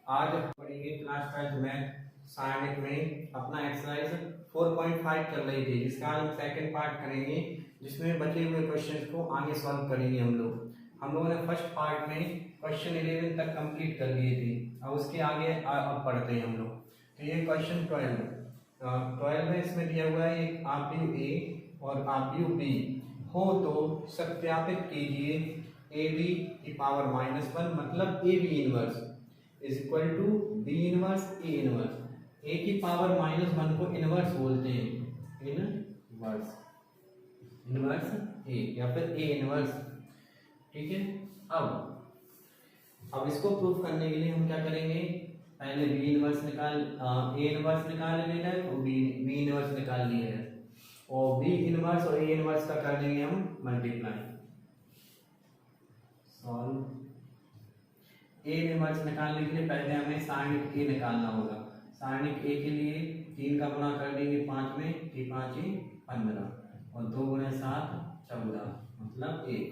आज पढ़ेंगे class 12 math science में अपना एक्सरसाइज 4.5 चल रही थी, जिसका हम सेकंड पार्ट करेंगे, जिसमें बचे हुए क्वेश्चंस को आगे सॉल्व करेंगे। हम लोगों ने फर्स्ट पार्ट में क्वेश्चन 11 तक कंप्लीट कर लिए थे। अब उसके आगे अब पढ़ते हैं हम लोग। तो ये क्वेश्चन 12 में इसमें दिया हुआ है एक आव्यूह ए और आव्यूह बी हो तो सत्यापित कीजिए ए बी की पावर -1 मतलब A B inverse is equal to B inverse A inverse. A की पावर -1 को इनवर्स बोलते हैं, इनवर्स ए या फिर ए इनवर्स। ठीक है। अब इसको प्रूफ करने के लिए हम क्या करेंगे, पहले बी इनवर्स निकाल ए इनवर्स निकाल लेना है और बी इनवर्स निकाल लिया है, और बी इनवर्स और ए इनवर्स का कर देंगे हम मल्टीप्लाई। सॉल्व ए इनवर्स निकालने के लिए पहले हमें साइनिक ए निकालना होगा। साइनिक ए के लिए 3 का गुणा कर देंगे 5 में, 3 5 15 और 2 गुणे 7 14 मतलब 1।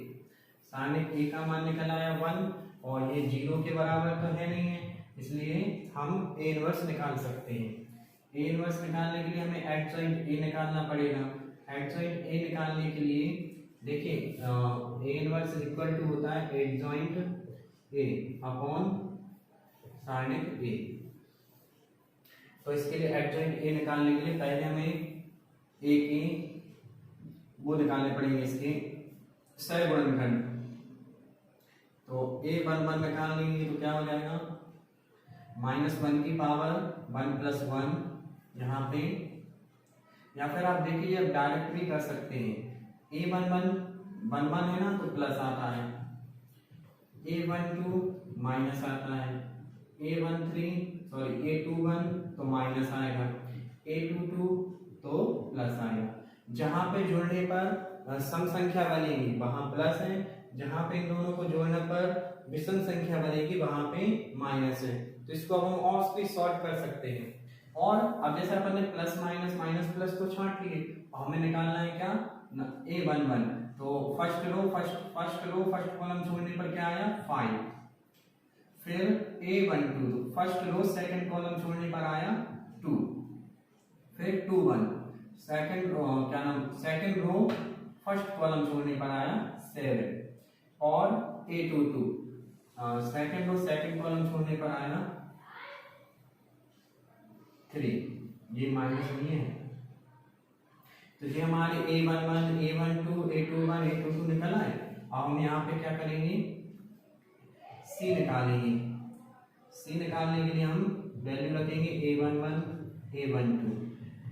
साइनिक ए का मान निकल आया 1 और ये 0 के बराबर तो है नहीं है, इसलिए हम ए इनवर्स निकाल सकते हैं। ए इनवर्स निकालने के लिए हमें एडजॉइंट ए निकालना पड़ेगा। एडजॉइंट ए निकालने के लिए देखिए ए इनवर्स इक्वल टू होता है एडजॉइंट ए अपॉन साइनिक ए। तो इसके लिए एडजॉइंट ए निकालने के लिए पहले हमें ए के वो निकालने पड़ेंगे, इसके सहगुणनखंड। तो a11 निकाल लेंगे तो क्या हो जाएगा, -1 की पावर 1 + 1 यहाँ पे, या फिर आप देखिए अब डायरेक्ट भी कर सकते हैं। a11 है ना तो प्लस आता है, a12 माइनस आता है, a21 तो माइनस आएगा, a22 तो प्लस आएगा। जहां पे जोड़ने पर सम संख्या बनेगी वहां प्लस है, जहां पे इन दोनों को जोड़ने पर विषम संख्या बनेगी वहां पे माइनस है। तो इसको अब हम और भी सॉल्व कर सकते हैं। और अब जैसे अपन ने प्लस माइनस माइनस प्लस को छांट लिए, हमें निकालना है क्या, a11। तो फर्स्ट फर्स्ट कॉलम छोड़ने पर क्या आया 5, फिर a12 first row second column छोड़ने पर आया 2, फिर 21 सेकंड रो फर्स्ट कॉलम छोड़ने पर आया 7, और a22 second row second column छोड़ने पर आया 3। ये माइनस नहीं है, तो ये हमारे a11 a12 a21 a22 निकल आए। अब हम यहाँ पे क्या करेंगे, c निकालेंगे। c निकालने के लिए हम वैल्यू रखेंगे a11 a12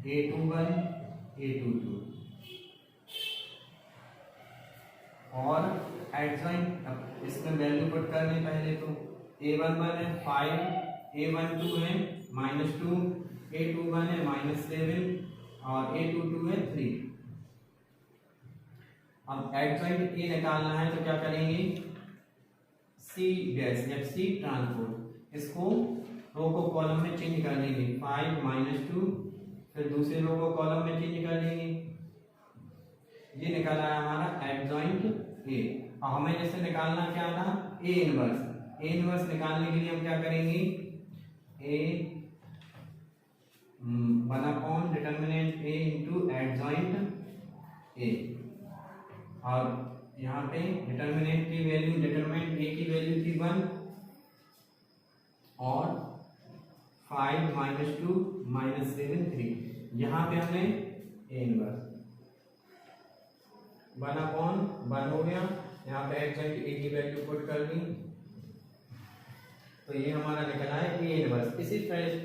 a21 a22 और एडजॉइंट इसमें वैल्यू पुट करने पहले तो a11 है 5, a12 है -2, a21 है -7 और a22 है 3। अब एडजॉइंट ए निकालना है तो क्या करेंगे, सी डैश या सी ट्रांसपोज, इसको रो को कॉलम में चेंज कर लेंगे, 5 -2 फिर दूसरे रो को कॉलम में चेंज कर लेंगे। ये निकाला है हमारा एडजॉइंट ए। और हमें जैसे निकालना क्या था ए इनवर्स निकालने के लिए हम क्या करेंगे, ए 1 determinant A into adjoint A, और यहाँ पे डिटर्मिनेंट की वैल्यू डिटर्मिनेंट ए की वैल्यू थी 1 और 5 -2 -7 3। यहाँ पे हमने ए इनवर्स 1/1 हो गया, यहाँ पे एडजॉइंट ए की वैल्यू पुट कर दी, तो ये हमारा निकला है ए इनवर्स। इसी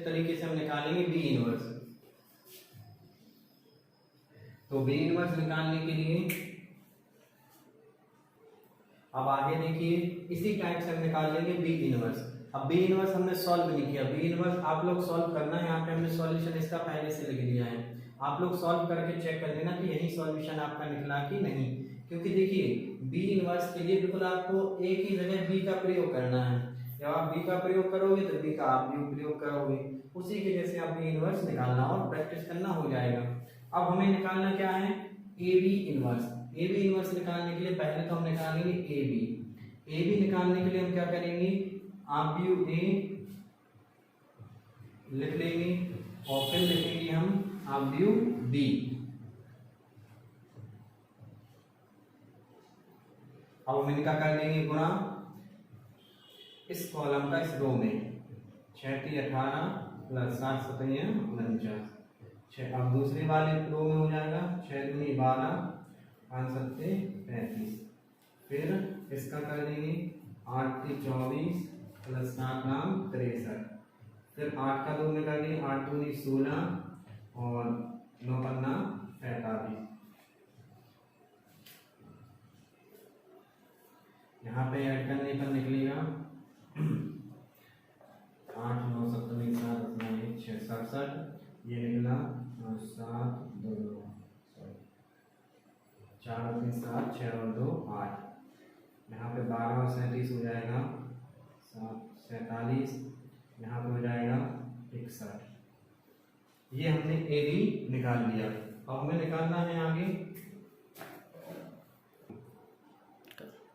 तरीके से हम निकालेंगे बी इनवर्स। तो बी इनवर्स निकालने के लिए अब आगे देखिए इसी टाइप से हम निकाल लेंगे बी इनवर्स। अब बी इनवर्स हमने सॉल्व नहीं किया, बी इनवर्स आप लोग सॉल्व करना है। यहाँ पे हमने सॉल्यूशन इसका पहले से लिख दिया है, आप लोग सॉल्व करके चेक कर लेना कि यही सॉल्यूशन आपका निकला कि नहीं। क्योंकि देखिए बी इनवर्स के लिए बिल्कुल आपको ए की जगह बी का प्रयोग करना है। जब आप बी का प्रयोग करोगे तो बी का आप भी प्रयोग करोगे, उसी के जैसे आप बी इनवर्स निकालना और प्रैक्टिस करना हो जाएगा। अब हमें निकालना क्या है, A B inverse. A B inverse निकालने के लिए पहले तो हम निकालेंगे ए बी। ए बी निकालने के लिए हम क्या करेंगे, आव्यूह ए लिख लेंगे और फिर लिखेंगे हम अवयु डी। अब हम इनका कर लेंगे गुणा इस कॉलम का इस रो में, 6 18 प्लस 7 7 49। अब दूसरे वाले रो में हो जाएगा 6 दूनी 12 5 7 35। फिर इसका कर देंगे 8 3 24 प्लस 7 9 63। फिर 8 का 2 में कर देंगे 8 दूनी 16 और 9 पन्ना 45। यहाँ पे ऐड करने पर निकलेगा 8 9 7 7 9 6 67। ये निकला 7 2 4 3 7 6 और 2 8। यहाँ पे 12 और 37 हो जाएगा 7 47। यहाँ पे हो जाएगा 61। ये हमने ए बी निकाल लिया। अब हमें निकालना है आगे।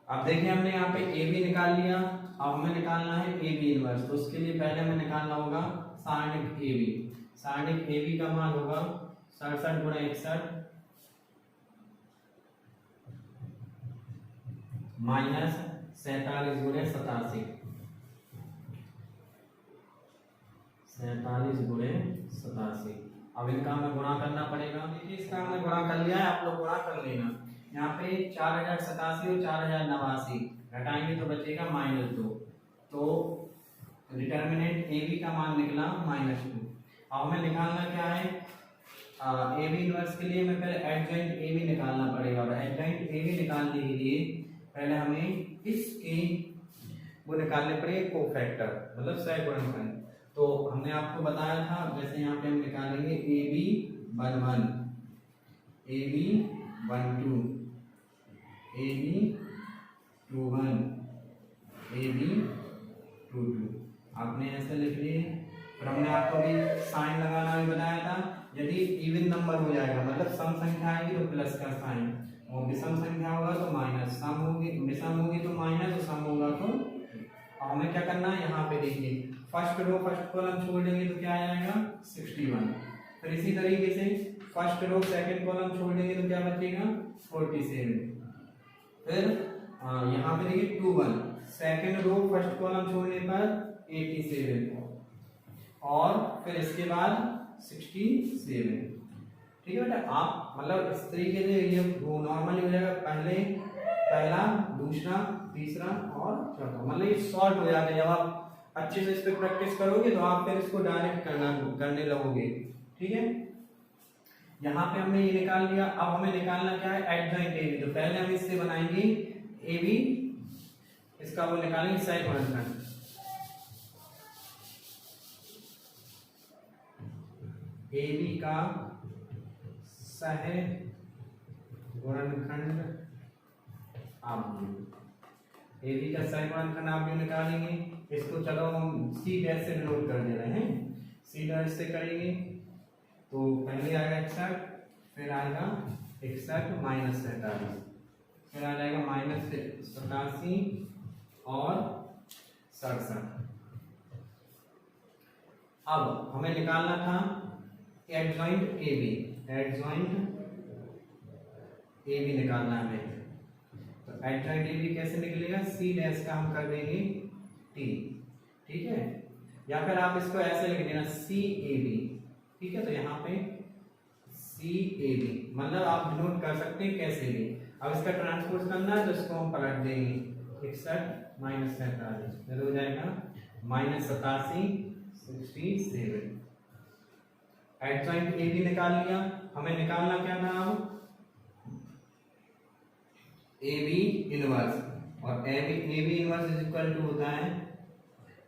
अब देखिए हमने यहाँ पे ए बी निकाल लिया। अब हमें निकालना है ए बी इनवर्स। तो उसके लिए पहले हमें निकालना होगा सारणिक ए बी। सारणिक ए बी का मान होगा 67 गुणा 61 माइनस 47 गुणे 87। 47 गुणे 87। अब इनका हमें गुणा करना पड़ेगा। देखिए इसका हमने गुणा कर लिया है, आप लोग गुणा कर लेना। यहाँ पे 4087 और 4089 घटाएंगे तो बचेगा -2। तो डिटर्मिनेंट ए बी का मान निकला -2। अब हमें निकालना क्या है, ए बी इनवर्स के लिए हमें पहले एडजॉइंट ए बी निकालना पड़ेगा। और एडजॉइंट ए बी निकालने के लिए पहले हमें इसके वो निकालने पड़ेंगे कोफैक्टर, मतलब सहगुणनखंड। तो हमने आपको बताया था, जैसे यहाँ पे हम निकालेंगे A B 1 1, A B 1 2, A B 2 1, A B 2 2। आपने ऐसे लिख लिए। फिर हमने आपको भी साइन लगाना भी बताया था। यदि इवन नंबर हो जाएगा, मतलब सम संख्या आएगी तो प्लस का साइन, और विषम संख्या होगा तो माइनस। सम होगी, विषम होगी तो माइनस, और सम होगा तो। हमें क्या करना है, यहाँ पे देखिए फर्स्ट रो फर्स्ट कॉलम छोड़ देंगे तो क्या आ जाएगा 61। फिर इसी तरीके से फर्स्ट रो सेकंड कॉलम छोड़ देंगे तो क्या बचेगा 47। फिर यहाँ पे देखिए 2 1, सेकंड रो फर्स्ट कॉलम छोड़ने पर 87 और फिर इसके बाद 67। ठीक है बेटा, आप मतलब इस तरीके से ये नॉर्मली हो जाएगा, पहले पहला दूसरा तीसरा और चौथा, मतलब ये शॉर्ट हो जाता है। जब आप अच्छे से इस पे प्रैक्टिस करोगे तो आप फिर इसको डायरेक्ट करने लगोगे। ठीक है, यहाँ पे हमने ये निकाल लिया। अब हमें निकालना क्या है, एडजॉइंट ए बी। तो पहले हम इससे बनाएंगे ए बी, इसका वो निकालेंगे सहगुणनखंड। ए बी का सहगुणनखंड आप ए बी का सहगुणनखंड आप भी निकालेंगे। इसको चलो हम सी डैश से डिनोट कर दे रहे हैं। सी डैश से करेंगे तो पहले आएगा 61, फिर आएगा 61 माइनस 47, फिर आ जाएगा -87 और 67। अब हमें निकालना था adjoint A B. Adjoint A B निकालना है हमें। तो एडजॉइंट ए बी कैसे निकलेगा, सी डैश का हम कर देंगे टी। ठीक है, या फिर आप इसको ऐसे लिख देना सी ए बी। ठीक है, तो यहाँ पे सी ए बी, मतलब आप नोट कर सकते हैं कैसे भी। अब इसका ट्रांसपोज करना है तो इसको हम पलट देंगे 61 माइनस 47, फिर हो जाएगा -87 67। एडजॉइंट ए बी निकाल लिया। हमें निकालना क्या था अब, ए बी इनवर्स। और A B inverse is equal to होता है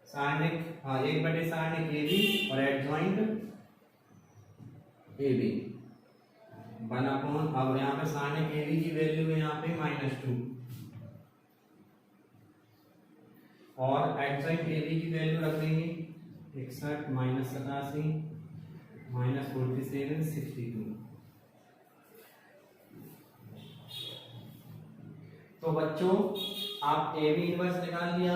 सारणिक 1 सारणिक ए बी और एडजॉइंट ए बी 1/। अब यहाँ पे सारणिक ए बी की वैल्यू है यहाँ पे -2 और एडजॉइंट ए बी की वैल्यू रख देंगे 61 -87 -47 62। तो बच्चों आप ए बी इनवर्स निकाल लिया,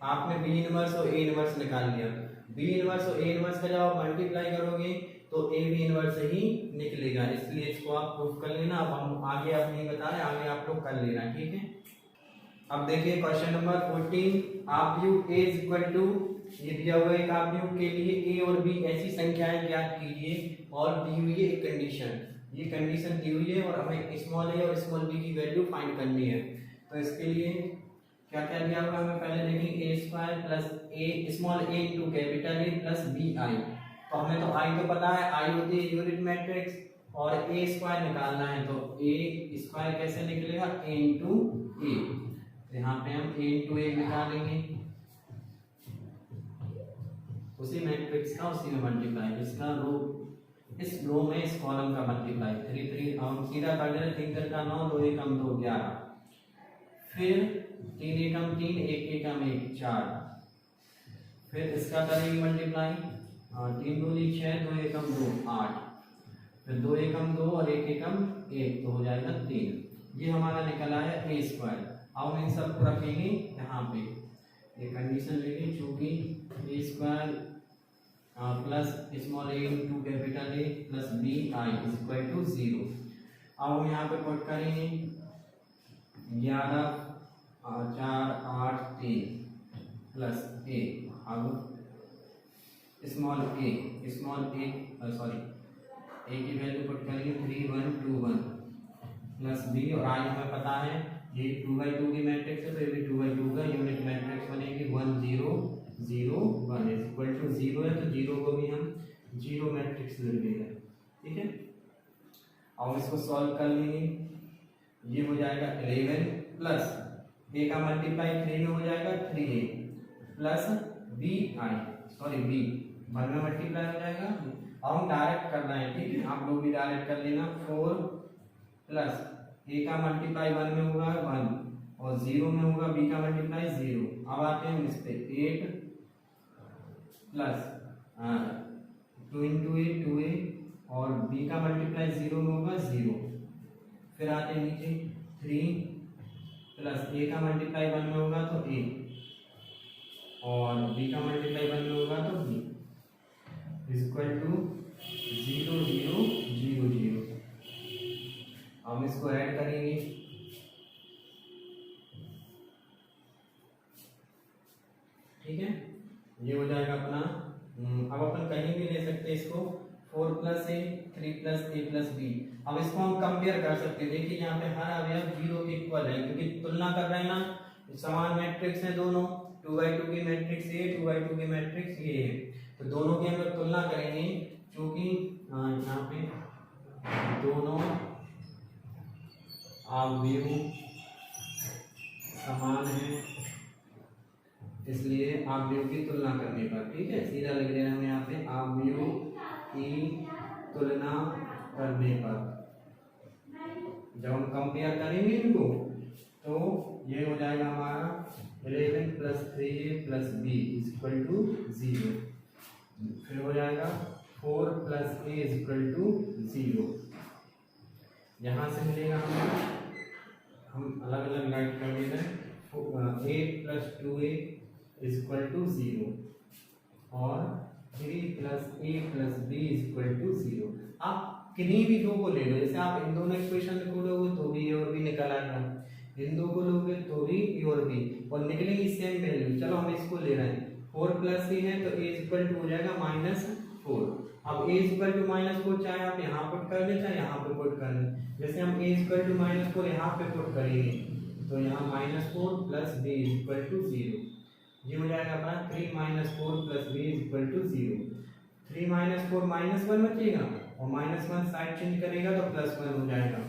आपने बी इनवर्स और ए इनवर्स निकाल लिया। बी इनवर्स और ए इनवर्स का जब आप मल्टीप्लाई करोगे तो ए बी इनवर्स ही निकलेगा, इसलिए इसको आप प्रूफ कर लेना। अब हम आगे आप नहीं बता रहे, आगे आप लोग कर लेना, ठीक है। अब देखिए क्वेश्चन नंबर 14, आपयुग ए इज इक्वल टू, ये दिया हुआ है एक आपयुग के लिए ए और बी ऐसी संख्याएं ज्ञात कीजिए और दी हुई है एक कंडीशन, ये कंडीशन दी हुई है और हमें स्मॉल ए और स्मॉल बी की वैल्यू फाइंड करनी है। तो इसके लिए क्या क्या दिया हुआ है हमें पहले देखेंगे, A square plus A small A into capital A plus B I. तो हमें तो आई तो पता है, आई होती है यूनिट मैट्रिक्स और ए स्क्वायर निकालना है, तो ए स्क्वायर कैसे निकलेगा, ए इंटू ए। तो यहाँ पे हम ए इंटू ए निकालेंगे, उसी मैट्रिक्स का उसी में मल्टीप्लाई, इसका रो इस रो में इस कॉलम का मल्टीप्लाई, 3 3 हम सीधा कर दे रहे, 3 3 का 9, 2 एकम 2 11, फिर 3 एकम 3, 1 एकम 1 4, फिर इसका करेंगे मल्टीप्लाई, 3 2 6, 2 एकम 2 8, फिर 2 एकम 2 और 1 एकम 1, तो हो जाएगा 3। ये हमारा निकला है ए स्क्वायर। अब हम इन सबको रखेंगे यहाँ पे, ये कंडीशन लेंगे, चूंकि A square plus small A into capital A plus B I is equal to 0। अब हम यहाँ पे पुट करेंगे 11 4 8 3 प्लस ए, अब स्मॉल ए सॉरी ए की वैल्यू पुट करेंगे 3 1 2 1 प्लस बी, और आई हमें पता है ये 2/2 की मैट्रिक्स है, तो ये भी 2/2 का यूनिट मैट्रिक्स बनेगी 1 0 0 1 इज इक्वल टू 0 है, तो 0 को भी हम 0 मैट्रिक्स लिख देंगे, ठीक है। अब इसको सॉल्व कर लेंगे, ये हो जाएगा 11 प्लस ए का मल्टीप्लाई 3 में हो जाएगा 3a plus B I sorry B 1 में मल्टीप्लाई हो जाएगा। अब हम डायरेक्ट कर रहे हैं, ठीक है, आप लोग भी डायरेक्ट कर लेना, 4 प्लस ए का मल्टीप्लाई 1 में होगा 1 और 0 में होगा बी का मल्टीप्लाई 0। अब आते हैं इस पे 8 प्लस 2 इंटू ए 2a और बी का मल्टीप्लाई 0 में होगा 0। फिर आते हैं नीचे 3 प्लस ए का मल्टीप्लाई 1 में होगा तो a और बी का मल्टीप्लाई 1 में होगा तो b इज इक्वल टू 0 0 0 0। हम इसको ऐड करेंगे, ठीक है, ये हो जाएगा अपना। अब अपन कहीं भी ले सकते हैं इसको, 4 प्लस ए 3 प्लस ए प्लस बी। अब इसको हम कंपेयर कर सकते हैं, देखिए यहाँ पे हर अवयव 0 के इक्वल है, क्योंकि तुलना कर रहे हैं ना, समान मैट्रिक्स है दोनों, 2/2 की मैट्रिक्स ये 2/2 की मैट्रिक्स ये है, तो दोनों की हम लोग तुलना करेंगे, क्योंकि यहाँ पे दोनों अवयव समान है, इसलिए अवयव की तुलना करने पर, ठीक है, सीधा लिख देना हमें यहाँ पे, अवयव की तुलना करने पर जब हम कंपेयर करेंगे इनको तो ये हो जाएगा हमारा 11 plus 3a plus B is equal to 0। फिर हो जाएगा 4 plus a is equal to 0। यहाँ से मिलेगा हमें, हम अलग अलग राइट कर दे रहे हैं, 8 plus 2a is equal to 0 और 3 plus a plus b is equal to 0। आप किन्हीं भी दो को ले लो, जैसे आप इन दोनों इक्वेशन को लोगे तो भी ए और बी निकल आएगा, इन दो को लोगे तो भी ए और बी, और निकलेंगी सेम वैल्यू। चलो हम इसको ले रहे हैं, 4 प्लस ए है तो a इज इक्वल टू हो जाएगा -4। अब a इज इक्वल टू -4 चाहे आप यहाँ पुट कर दें चाहे यहाँ पे पुट कर दें, जैसे हम a इज इक्वल टू -4 यहाँ पे पुट करेंगे तो यहाँ -4 plus b is equal to 0। ये हो जाएगा अपना 3 - 4 plus b is equal to 0। 3 - 4 -1 बचेगा और -1 साइड चेंज करेगा तो +1 हो जाएगा,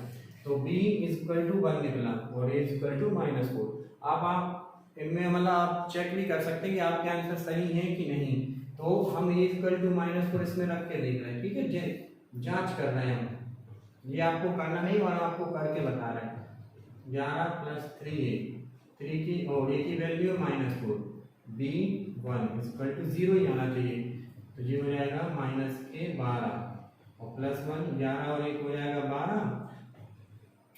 तो b इज इक्वल टू 1 निकला और a इज इक्वल टू -4। अब आप इनमें मतलब आप चेक भी कर सकते हैं कि आपके आंसर सही है कि नहीं, तो हम a इज इक्वल टू -4 इसमें रख के देख रहे हैं, ठीक है, जांच कर रहे हैं हम, ये आपको करना नहीं और आपको करके बता रहे हैं। 11 प्लस 3a 3 की और a की value -4, b 1 is equal to 0 ही आना चाहिए, तो ये हो जाएगा -12 और +1 11 और 1 हो जाएगा 12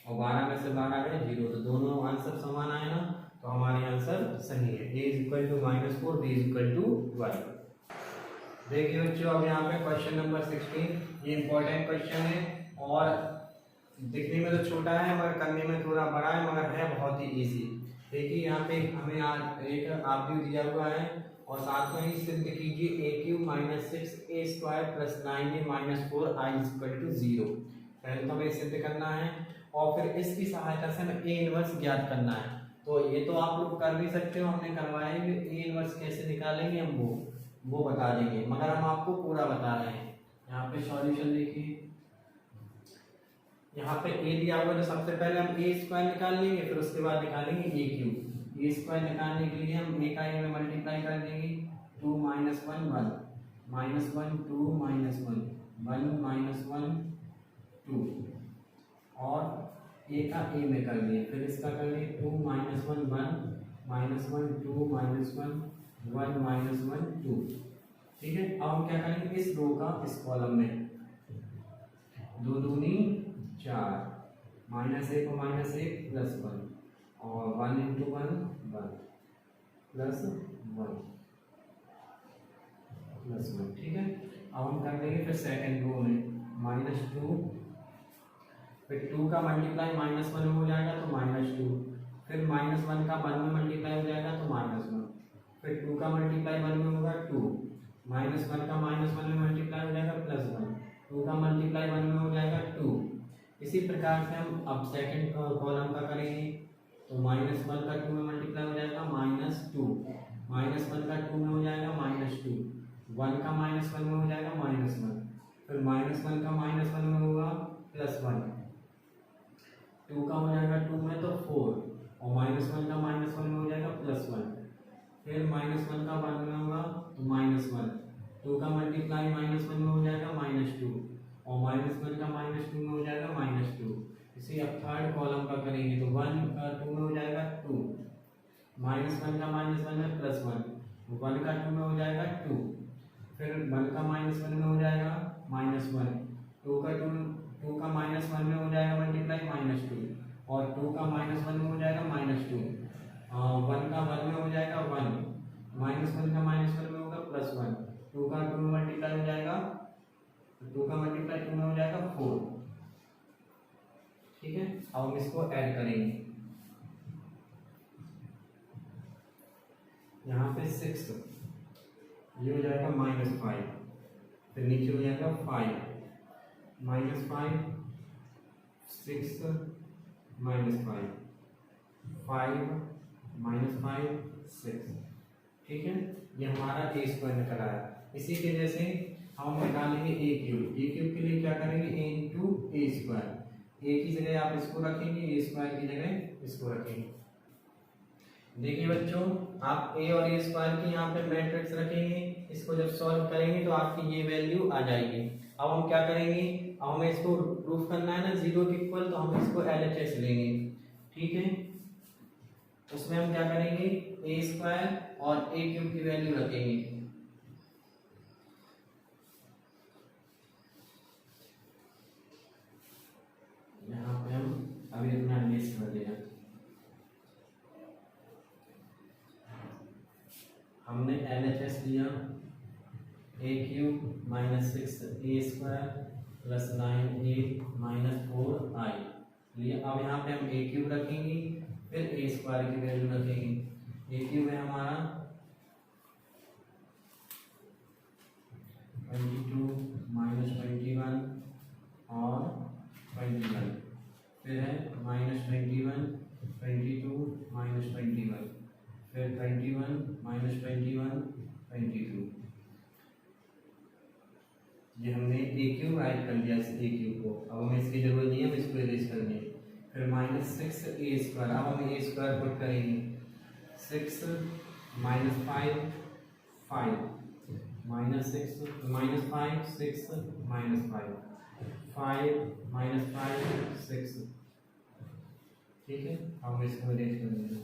और 12 में से 12 गए 0, तो दोनों आंसर समान आए ना, तो हमारे आंसर सही है। a is equal to -4 b is equal to 1। देखिए बच्चों, अब यहाँ पे क्वेश्चन नंबर 16, ये इम्पोर्टेंट क्वेश्चन है और दिखने में तो छोटा है मगर करने में थोड़ा बड़ा है, मगर है बहुत ही इजी। देखिए यहाँ पे हमें आज एक आपको दिया हुआ है और साथ में ही सिद्ध कीजिए A cube minus 6a² plus 9a minus 4i equal to 0। पहले तो हमें सिद्ध करना है और फिर इसकी सहायता से हमें ए इनवर्स ज्ञात करना है। तो ये तो आप लोग कर भी सकते हो, हमने करवाया है। ए इनवर्स कैसे निकालेंगे हम वो बता देंगे, मगर हम आपको पूरा बता रहे हैं। यहाँ पे सॉल्यूशन देखिए, यहाँ पे ए दिया हुआ, तो सबसे पहले हम ए स्क्वायर निकाल लेंगे, फिर उसके बाद निकालेंगे ए क्यूब। ए स्क्वायर निकालने के लिए हम ए का ए में मल्टीप्लाई कर देंगे, 2 - 1 1 -1 2 - 1 1 - 1 2 और ए का ए में कर दिए, फिर इसका कर लिए 2 - 1 1 -1 2 - 1 1 -1 2। ठीक है, अब हम क्या करेंगे, इस रो का इस कॉलम में 2 दूनी 4, -1 को -1 प्लस 1 और 1 × 1 1 प्लस 1 प्लस 1। ठीक है, अब हम कर देंगे फिर सेकंड रो में -2, फिर 2 का मल्टीप्लाई -1 में हो जाएगा तो -2, फिर -1 का 1 में मल्टीप्लाई हो जाएगा तो -1, फिर 2 का मल्टीप्लाई 1 में होगा 2, -1 का -1 में मल्टीप्लाई हो जाएगा +1, 2 का मल्टीप्लाई 1 में हो जाएगा 2। इसी प्रकार से हम अब सेकंड कॉलम का करेंगे, तो -1 का 2 में मल्टीप्लाई हो जाएगा -2, -1 का 2 में हो जाएगा -2, 1 का -1 में हो जाएगा -1, फिर -1 का -1 में होगा +1, 2 का हो जाएगा 2 में तो 4 और -1 का -1 में हो जाएगा +1, फिर -1 का 1 में होगा तो -1, 2 का मल्टीप्लाई -1 में हो जाएगा -2 और -1 का -2 में हो जाएगा -2। इसी अब थर्ड कॉलम का करेंगे तो 1 का 2 में हो जाएगा 2, -1 का -1 में +1, 1 का 2 में हो जाएगा 2, फिर 1 का -1 में हो जाएगा -1, 2 का -1 में हो जाएगा मल्टीप्लाई -2 और 2 का -1 में हो जाएगा -2, 1 का 1 में हो जाएगा 1, -1 का -1 में होगा +1, 2 का 2 में मल्टीप्लाई हो जाएगा, 2 का मल्टीप्लाई 2 में हो जाएगा 4। ठीक है, अब हम इसको ऐड करेंगे, यहाँ पे 6 ये हो जाएगा -5, फिर नीचे हो जाएगा 5 -5 6 -5 5 -5 6। ठीक है, ये हमारा ए स्क्वायर निकल आया। इसी के जैसे हम निकालेंगे ए क्यूब। ए क्यूब के लिए क्या करेंगे, ए इंटू ए स्क्वायर, ए की जगह आप इसको रखेंगे, ए स्क्वायर की जगह इसको रखेंगे। देखिए बच्चों, आप ए और ए स्क्वायर की यहाँ पे मैट्रिक्स रखेंगे, इसको जब सॉल्व करेंगे तो आपकी ये वैल्यू आ जाएगी। अब हम क्या करेंगे, अब हमें इसको प्रूफ करना है ना 0 के इक्वल, तो हम इसको LHS लेंगे। ठीक है, उसमें हम क्या करेंगे, ए स्क्वायर और ए क्यूब की वैल्यू रखेंगे। यहाँ पे हम अभी अपना लिस्ट कर देना, हमने LHS लिया ए cube -6a² plus 9a minus 4i लिए। अब यहाँ पे हम ए क्यूब रखेंगे, फिर ए स्क्वायर की वैल्यू रखेंगे। ए क्यूब है हमारा 22 -21 और 21, फिर है -21 22 -21, फिर 21 -21 22। ये हमने ए क्यूब राइट कर दिया इस ए क्यूब को, अब हमें इसकी जरूरत नहीं है, हम इसको इरेज कर देंगे। फिर -6a², अब हम ए स्क्वायर पुट करेंगे, 6 - 5 5 -6 -5 6 -5 5 -5 6। ठीक है, हम इसको इरेज कर देंगे।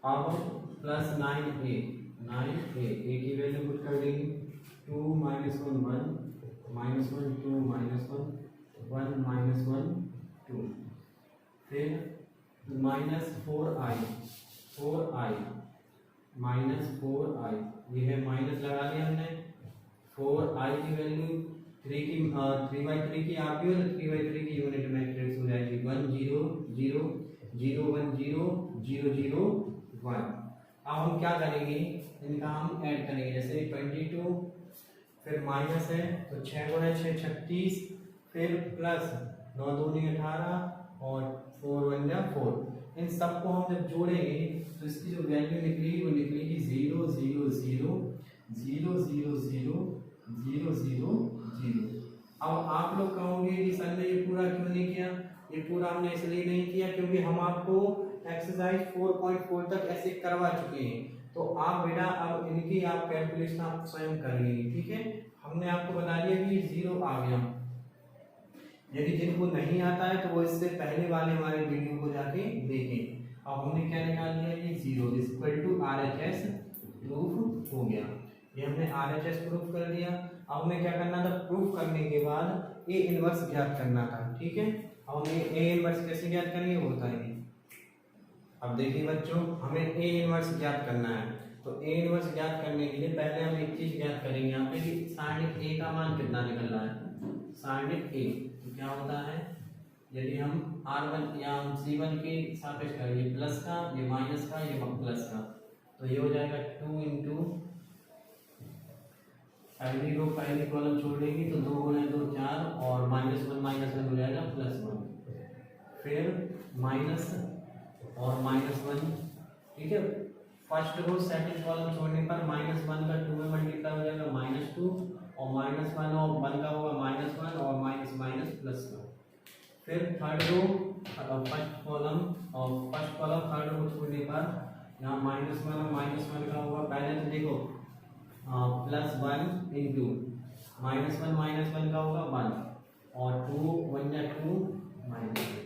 अब प्लस 9a ए की वैल्यू पुट कर देंगे, 2 - 1 1 -1 2 - 1 1 -1 2, फिर -4i -4i ये है माइनस लगा दिया हमने, 4i की वैल्यू 3/3 की आप भी, और 3/3 की यूनिट मैट्रिक्स हो जाएगी 1 0 0 0 1 0 0 0 1। अब हम क्या करेंगे, इनका हम ऐड करेंगे, जैसे 22 फिर माइनस है तो 6 गुणा 6 36, फिर प्लस 9 दूनी 18 और 4 1 जा 4। इन सबको हम जब जोड़ेंगे तो इसकी जो वैल्यू निकलेगी वो निकलेगी 0 0 0 0 0 0 0 0 0। अब आप लोग कहोगे कि सर ने ये पूरा क्यों नहीं किया, ये पूरा हमने इसलिए नहीं किया क्योंकि हम आपको एक्सरसाइज 4.4 तक ऐसे करवा चुके हैं। तो आप बेटा अब इनकी आप कैलकुलेशन आप स्वयं करेंगे, ठीक है। हमने आपको बता दिया कि 0 आ गया। यदि जिनको नहीं आता है तो वो इससे पहले वाले हमारे वीडियो को जाके देखें। अब हमने क्या निकाल दिया, ये 0 इक्वल टू RHS प्रूफ हो गया। ये हमने RHS प्रूफ कर दिया। अब हमें क्या करना था, प्रूफ करने के बाद ए इनवर्स ज्ञात करना था, ठीक है। अब हमें ए इनवर्स कैसे ज्ञात करेंगे वो बताएंगे। अब देखिए बच्चों, हमें ए इनवर्स ज्ञात करना है। तो ए इनवर्स ज्ञात करने के लिए पहले हम एक चीज ज्ञात करेंगे यहाँ पे कि सारणिक ए का मान कितना निकल रहा है। सारणिक ए तो क्या होता है, यदि हम R1 या हम C1 के सापेक्ष करें, ये प्लस का, ये माइनस का, ये प्लस का, तो ये हो जाएगा 2 इंटू पहली रो पहली कॉलम छोड़ेंगे तो 2 गुणे 2 4 और -1 हो जाएगा +1, फिर माइनस और -1, ठीक है। फर्स्ट रो सेकंड कॉलम छोड़ने पर -1 का 2 में मल्टीप्लाई हो जाएगा -2 और -1 और 1 का होगा -1 और माइनस +1। फिर third row first column third row छोड़ने पर यहाँ -1 और -1 का होगा। पहले तो देखो +1 इंटू -1 का होगा 1 और 2 1 या 2 -1।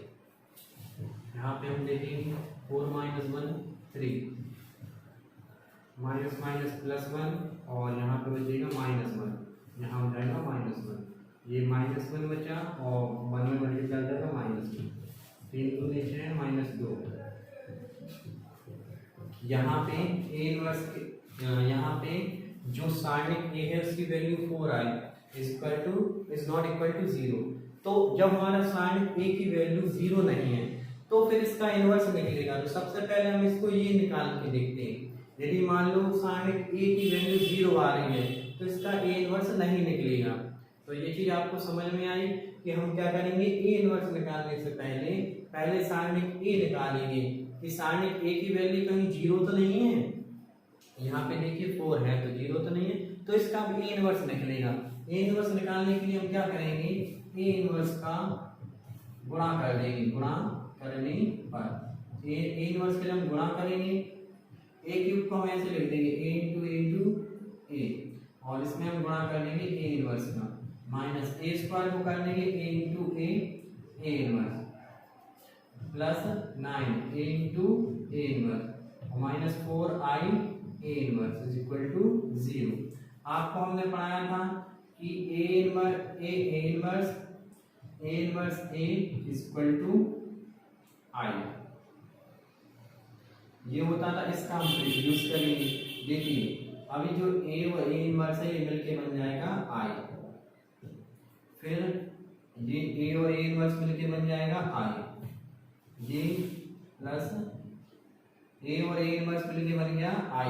यहाँ पे हम देखेंगे 4 - 1 3 माइनस +1 और यहाँ पे बचेगा -1, यहाँ हो जाएगा -1, ये -1 बचा और 1 में मल्टीप्लाई हो जाएगा -1, 3 2 6 -2। यहाँ पे ए इनवर्स यहाँ पे जो सारणिक ए है उसकी value 4i is not equal to 0। तो जब हमारा सारणिक ए की वैल्यू 0 नहीं है तो फिर इसका इनवर्स निकलेगा। तो सबसे पहले हम इसको ये निकाल के देखते हैं। यदि मान लो सारणिक ए की वैल्यू 0 आ रही है तो इसका ए इनवर्स नहीं निकलेगा। तो ये चीज आपको समझ में आई कि हम क्या करेंगे, ए इनवर्स निकालने से पहले सारणिक ए निकालेंगे कि सारणिक ए की वैल्यू कहीं 0 तो नहीं है। यहाँ पे देखिए 4 है तो 0 तो नहीं है, तो इसका भी ए इनवर्स निकलेगा। ए इनवर्स निकालने के लिए हम क्या करेंगे, ए इनवर्स का गुणा कर देंगे, गुणा करने पर ए इनवर्स के लिए हम गुणा करेंगे। ए क्यूब को हम ऐसे लिख देंगे a इंटू ए और इसमें हम गुणा कर लेंगे ए इनवर्स का, माइनस ए स्क्वायर को कर लेंगे a into A inverse plus 9 a into A inverse और -4i A inverse is equal to 0। आपको हमने पढ़ाया था कि A inverse A is equal to i, ये होता था। इसका हम यूज करेंगे। देखिए अभी जो ए और ए इनवर्स है ये मिलके बन जाएगा i, फिर ये ए और ए इनवर्स मिलके बन जाएगा i, ये प्लस ए और ए इनवर्स मिलके बन गया i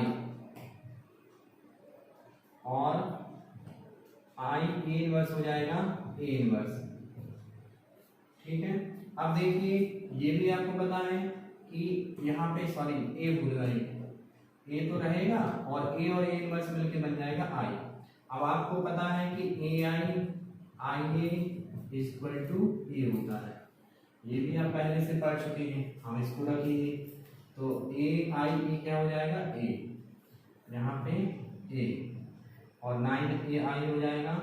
और i ए इनवर्स हो जाएगा ए इनवर्स, ठीक है। अब देखिए ये भी आपको पता है कि यहाँ पे सॉरी ए भूल गए, ए तो रहेगा और ए इनवर्स मिलके बन जाएगा i। अब आपको पता है कि ai इज इक्वल टू ए होता है, ये भी आप पहले से पढ़ चुके हैं, हम इसको रख लीजिए। तो ai क्या हो जाएगा a, यहाँ पे a और 9ai हो जाएगा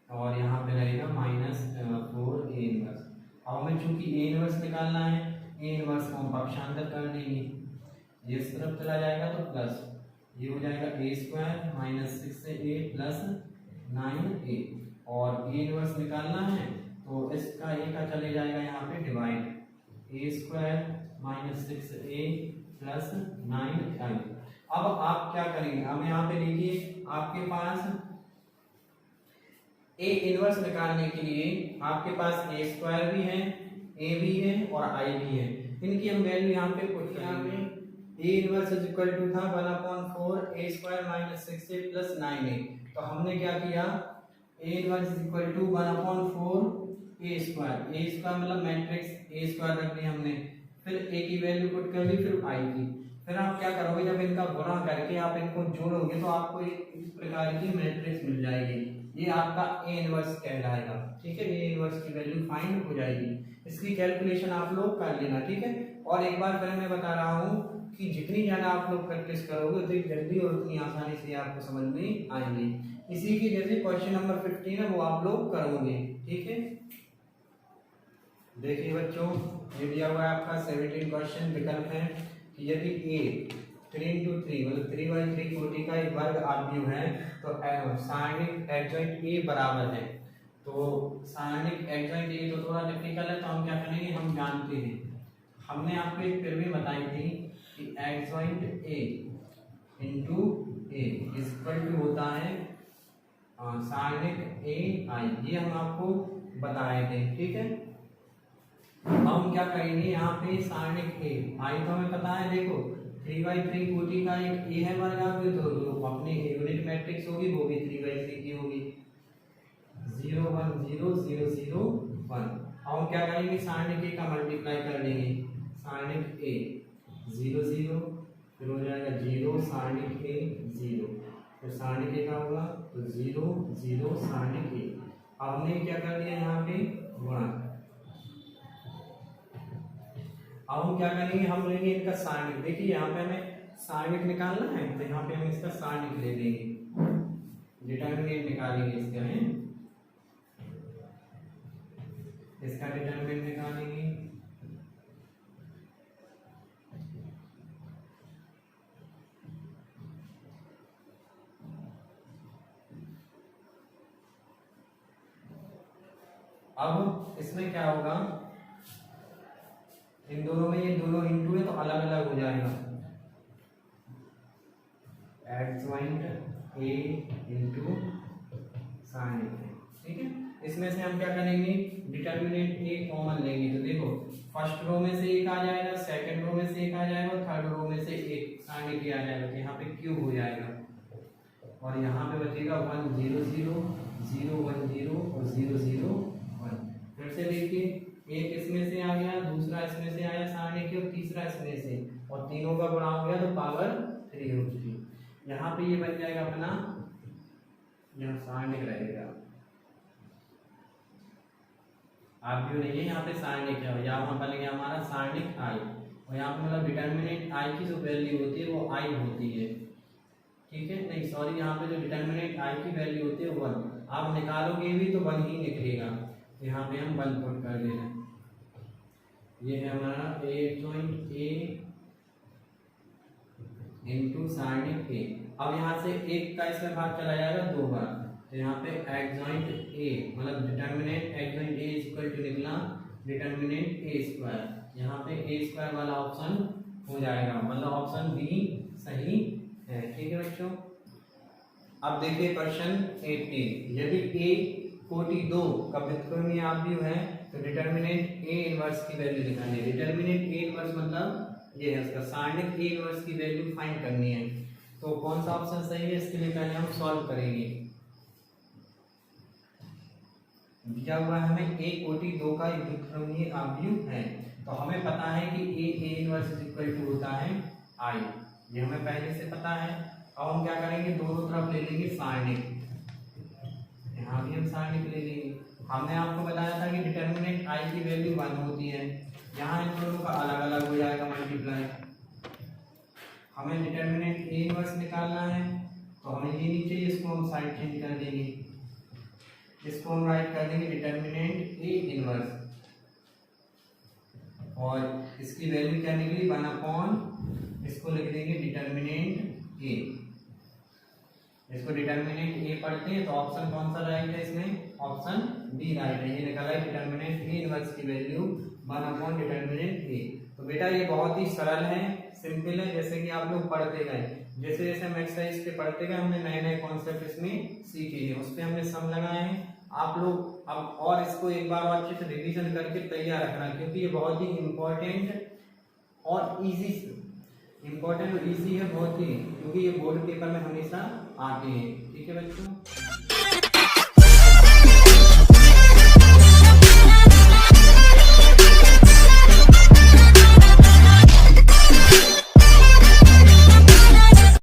और यहाँ पे रहेगा -4 ए इनवर्स। अब हमें चूंकि ए इनवर्स निकालना है, ए इनवर्स को हम पक्षांतर कर देंगे, ये इस तरफ चला जाएगा तो प्लस ये हो जाएगा a square -6a plus 9a और ए इनवर्स निकालना है तो इसका ए का चले जाएगा यहाँ पे divide, a square -6a plus 9i अब आप क्या करेंगे, अब यहाँ पे देखिए आपके पास ए इनवर्स निकालने के लिए आपके पास ए स्क्वायर भी है, ए भी है और आई भी है। इनकी हम वैल्यू यहाँ पे पुट करेंगे। A inverse is equal to था 1/4 A square minus 6a plus 9a। तो हमने क्या किया, A inverse is equal to 1/4 A square, A square मतलब मैट्रिक्स ए स्क्वायर रख लिया हमने, फिर ए की वैल्यू पुट कर ली, फिर आई की। फिर आप क्या करोगे, जब इनका गुणा करके आप इनको जोड़ोगे तो आपको एक इस प्रकार की मैट्रिक्स मिल जाएगी। ये आपका ए इनवर्स कहलाएगा। ठीक है, ए इनवर्स की वैल्यू फाइंड हो जाएगी। इसकी कैलकुलेशन आप लोग कर लेना। ठीक है, और एक बार फिर मैं बता रहा हूँ कि जितनी ज़्यादा आप लोग प्रैक्टिस करोगे उतनी जल्दी और उतनी आसानी से आपको समझ में आएंगे। इसी की जैसे क्वेश्चन नंबर 15 है वो आप लोग करोगे। ठीक है, देखिए बच्चों, ये दिया हुआ है आपका 17 क्वेश्चन। विकल्प है कि यदि ए 3×3 मतलब 3/3 कोटि का एक वर्ग आव्यूह है तो सारणिक एडजॉइंट ए बराबर है। तो सारणिक एडजॉइंट ए तो थोड़ा डिफिकल्ट है, तो हम क्या करेंगे, हम जानते हैं, हमने आपको एक फिर भी बताई थी कि adjoint A into A is equal to होता है सारणिक ए आई। ये हम आपको बताए थे। ठीक है, हम क्या करेंगे, यहाँ पे सारणिक ए आई तो हमें पता है, देखो 3/3 कोटि का एक ए है वर्ग आव्यूह, तो जो अपनी यूनिट मैट्रिक्स होगी वो भी 3/3 की होगी, 0 1 0 0 0 1। हम क्या करेंगे, सारणिक ए का मल्टीप्लाई कर देंगे, सारणिक ए 0 0, फिर हो जाएगा 0 सारणिक ए 0, फिर सारणिक ए का होगा तो 0 0 सारणिक ए। अब हमने क्या कर दिया यहाँ पे गुणा। अब हम क्या करेंगे, हम लेंगे इनका सारणिक। देखिए यहाँ पे हमें सारणिक निकालना है, तो यहाँ पे हम इसका सारणिक ले लेंगे, डिटरमिनेंट निकालेंगे इसका है, इसका डिटरमिनेंट निकालेंगे। अब इसमें क्या होगा, इन दोनों में ये दोनों इंटू है तो अलग अलग हो जाएगा, एडजॉइंट ए इंटू सारणिक ए। ठीक है, इसमें से हम क्या करेंगे, डिटरमिनेंट ए कॉमन लेंगे। तो देखो फर्स्ट रो में से एक आ जाएगा, सेकंड रो में से एक आ जाएगा, थर्ड रो में से एक सारणिक ए आ जाएगा, तो यहाँ पे क्यूब हो जाएगा, और यहाँ पे बचेगा 1 0 0 0 1 0 और 0 0 1। फिर से देखिए, एक इसमें से आ गया, दूसरा इसमें से आया सारणिक और तीसरा इसमें से, और तीनों का गुणा हो गया तो पावर 3 हो चुकी। यहाँ पे ये बन जाएगा अपना, यहाँ सारणिक रहेगा, आप भी नहीं है, यहाँ पे सारणिक है, यहाँ बन गया हमारा सारणिक आई, और यहाँ पे मतलब डिटरमिनेंट आई की जो वैल्यू होती है वो आई होती है। ठीक है, नहीं सॉरी, यहाँ पे जो डिटरमिनेंट आई की वैल्यू होती है 1, आप निकालोगे भी तो 1 ही निकलेगा, यहाँ पे हम 1 पुट कर दे रहे हैं। ये है हमारा एडजॉइंट ए इंटू सारणिक ए। अब यहाँ से एक का इसमें भाग चला जाएगा 2 बार, तो यहाँ पे एडजॉइंट ए मतलब determinant adjoint A is equal to निकला डिटरमिनेंट ए स्क्वायर। यहाँ पे ए स्क्वायर वाला ऑप्शन हो जाएगा, मतलब ऑप्शन बी सही है। ठीक है बच्चों, अब देखिए क्वेश्चन 18, यदि ए कोटि 2 का व्युत्क्रमीय आव्यूह है तो डिटरमिनेंट ए इनवर्स की वैल्यू निकालनी है। डिटरमिनेंट ए इनवर्स मतलब ये है उसका सारणिक ए इनवर्स की वैल्यू फाइंड करनी है। तो कौन सा ऑप्शन सही है, इसके लिए पहले हम सॉल्व करेंगे। दिया हुआ है हमें ए कोटि 2 का एक व्युत्क्रमीय आव्यूह है, तो हमें पता है कि A inverse is equal to होता है आई, ये हमें पहले से पता है। अब हम क्या करेंगे, दोनों तरफ ले लेंगे सारणिक, यहाँ भी हम सारणिक ले लेंगे। हमने आपको बताया था कि डिटरमिनेंट आई की वैल्यू 1 होती है, यहाँ इन दोनों का अलग अलग हो जाएगा मल्टीप्लाई। हमें डिटरमिनेंट ए इनवर्स निकालना है, तो हमें ये नीचे इसको हम साइड चेंज कर देंगे, इसको हम राइट कर देंगे डिटरमिनेंट ए इनवर्स, और इसकी वैल्यू क्या निकली 1/, इसको लिख देंगे डिटरमिनेंट ए। इसको डिटरमिनेंट ए पढ़ते हैं तो ऑप्शन कौन सा राइट है इसमें, ऑप्शन बी राइट है। ये निकाला है डिटरमिनेंट ए इनवर्स की वैल्यू 1/डिटरमिनेंट ए। तो बेटा ये बहुत ही सरल है, सिंपल है, जैसे कि आप लोग पढ़ते गए। जैसे जैसे हम एक्सरसाइज के पढ़ते गए हमने नए नए कॉन्सेप्ट इसमें सीखे हैं, उस पे हमने सम लगाए हैं। आप लोग अब और इसको एक बार और अच्छे से रिवीजन करके तैयार रखना, क्योंकि ये बहुत ही इम्पोर्टेंट और इजी है बहुत ही, क्योंकि ये बोर्ड पेपर में हमेशा आते हैं। ठीक है बच्चों।